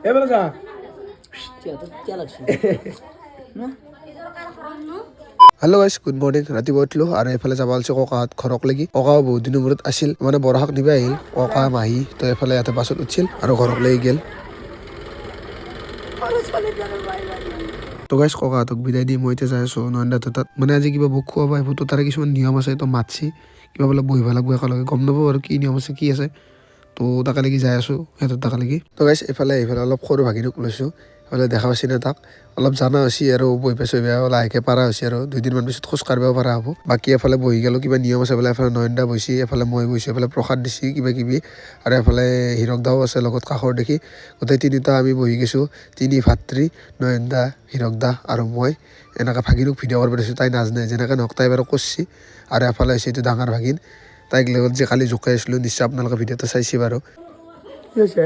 এবাৰে যা হেল্ল' গাইছ গুড মৰ্ণিং ৰাতিপুৱা উঠিলোঁ আৰু এইফালে যাব ওলাইছোঁ ককাহঁত ঘৰক লাগি ককাও বহুত দিনৰ মূৰত আছিল মানে বৰহাক নিব আহিল ককা মাহী তো এইফালে ইয়াতে বাছত উঠিছিল আৰু ঘৰক লাগি গেল তো গাইছ ককাহঁতক বিদায় দি মই এতিয়া যাই আছোঁ নয়নদাহঁতৰ তাত মানে আজি কিবা ভোগ খুৱাব আহিব তো তাৰে কিছুমান নিয়ম আছে তো মাতছি কিবা বোলে বহিব লাগিব একেলগে গম নাপাওঁ আৰু কি নিয়ম আছে কি আছে তো তাকে লাগি যাই আছোঁ সিহঁতৰ তাকে লাগি তো গাইছ এইফালে অলপ সৰু ভাগিনক লৈছোঁ এইফালে দেখা পাইছি না তাক অলপ জানা হৈছে আৰু বহি পাইছোঁ লাহেকৈ পাৰা হৈছে আৰু 2 দিনমান পিছত খোজ কাঢ়িব পৰা হ'ব বাকী এফালে বহি গ'লোঁ কিবা নিয়ম আছে বোলে এফালে নয়নদা বহিছে এফালে মই বহিছোঁ এফালে প্ৰসাদ দিছে কিবা কিবি আৰু এফালে হীৰক দাও আছে লগত কাষৰ দেখি গোটেই তিনিটা আমি বহি গৈছোঁ 3 ভাতৃ নয়নদা হীৰক দা আৰু মই এনেকৈ ভাগিনক ভিডিঅ' কৰিব দিছোঁ তাই নাজানে যেনেকৈ নহওক তাই বাৰু কৰিছে আৰু এফালে হৈছে এইটো ডাঙৰ ভাগিন তাইক লগত যে কালি জোকাই আছিলোঁ নিশ্চয় আপোনালোকে ভিডিঅ'টো চাইছে বাৰু কি হৈছে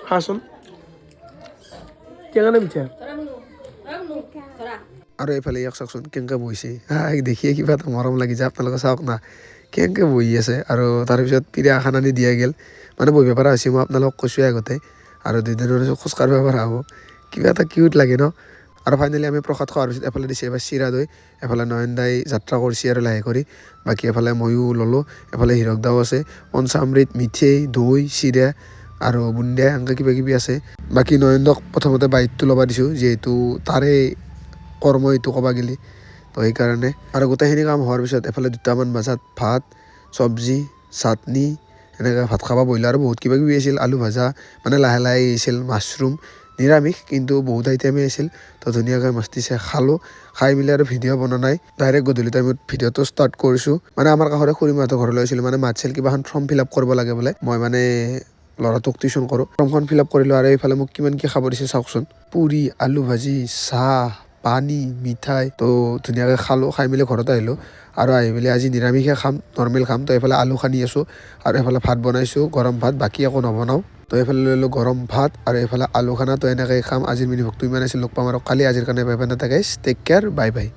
হাচোন কেনে মিঠা আৰু এইফালে ইয়াক চাওকচোন কেনেকৈ বহিছে দেখিয়ে কিবা এটা মৰম লাগি যায় আপোনালোকে চাওক না কেনেকৈ বহি আছে আৰু তাৰপিছত পিৰা এখন আনি দিয়া গ'ল মানে বহিব পৰা হৈছে মই আপোনালোকক কৈছোঁৱে আগতে আৰু 2 দিনৰ পিছত খোজ কাঢ়িব পৰা হ'ব কিবা এটা কিউট লাগে ন আৰু ফাইনেলি আমি প্ৰসাদ খোৱাৰ পিছত এফালে দিছে এবাৰ চিৰা দৈ এফালে নয়নদাই যাত্ৰা কৰিছে আৰু লাহে কৰি বাকী এফালে ময়ো ল'লোঁ এফালে হীৰক দাও আছে পঞ্চামৃত মিঠৈ দৈ চিৰা আৰু বুন্দিয়া এনেকৈ কিবা কিবি আছে বাকী নয়নদাক প্ৰথমতে বাইতটো ল'ব দিছোঁ যিহেতু তাৰে কৰ্ম এইটো ক'বা গেলি তো সেইকাৰণে আৰু গোটেইখিনি কাম হোৱাৰ পিছত এফালে 2টামান বজাত ভাত চব্জি চাটনি এনেকৈ ভাত খাব বহিলোঁ আৰু বহুত কিবা কিবি আছিল আলু ভাজা মানে লাহে লাহে আহিছিল মাছৰুম নিৰামিষ কিন্তু বহুত আইটেমেই আছিল তো ধুনীয়াকৈ মস্তিছে খালোঁ খাই মেলি আৰু ভিডিঅ' বনোৱা নাই ডাইৰেক্ট গধূলি টাইমত ভিডিঅ'টো ষ্টাৰ্ট কৰিছোঁ মানে আমাৰ কাষৰে খুৰীমাহঁতৰ ঘৰলৈ আহিছিলোঁ মানে মাতিছিল কিবা এখন ফৰ্ম ফিল আপ কৰিব লাগে বোলে মই মানে ল'ৰাটোক টিউশ্যন কৰোঁ ফৰ্মখন ফিল আপ কৰিলোঁ আৰু এইফালে মোক কিমান কি খাব দিছে চাওকচোন পুৰি আলু ভাজি চাহ পানী মিঠাই তো ধুনীয়াকৈ খালোঁ খাই মেলি ঘৰত আহিলোঁ আৰু আহি মেলি আজি নিৰামিষে খাম নৰ্মেল খাম তো এইফালে আলু সানি আছোঁ আৰু এইফালে ভাত বনাইছোঁ গৰম ভাত বাকী একো নবনাওঁ তো এইফালে লৈ ললোঁ গৰম ভাত আৰু এইফালে আলু খানা তো এনেকৈ খাম আজিৰ মিনি ভোগটো ইমান আছিল লগ পাম আৰু কালি আজিৰ কাৰণে বাই বাই নাথাকে টেক কেয়াৰ বাই বাই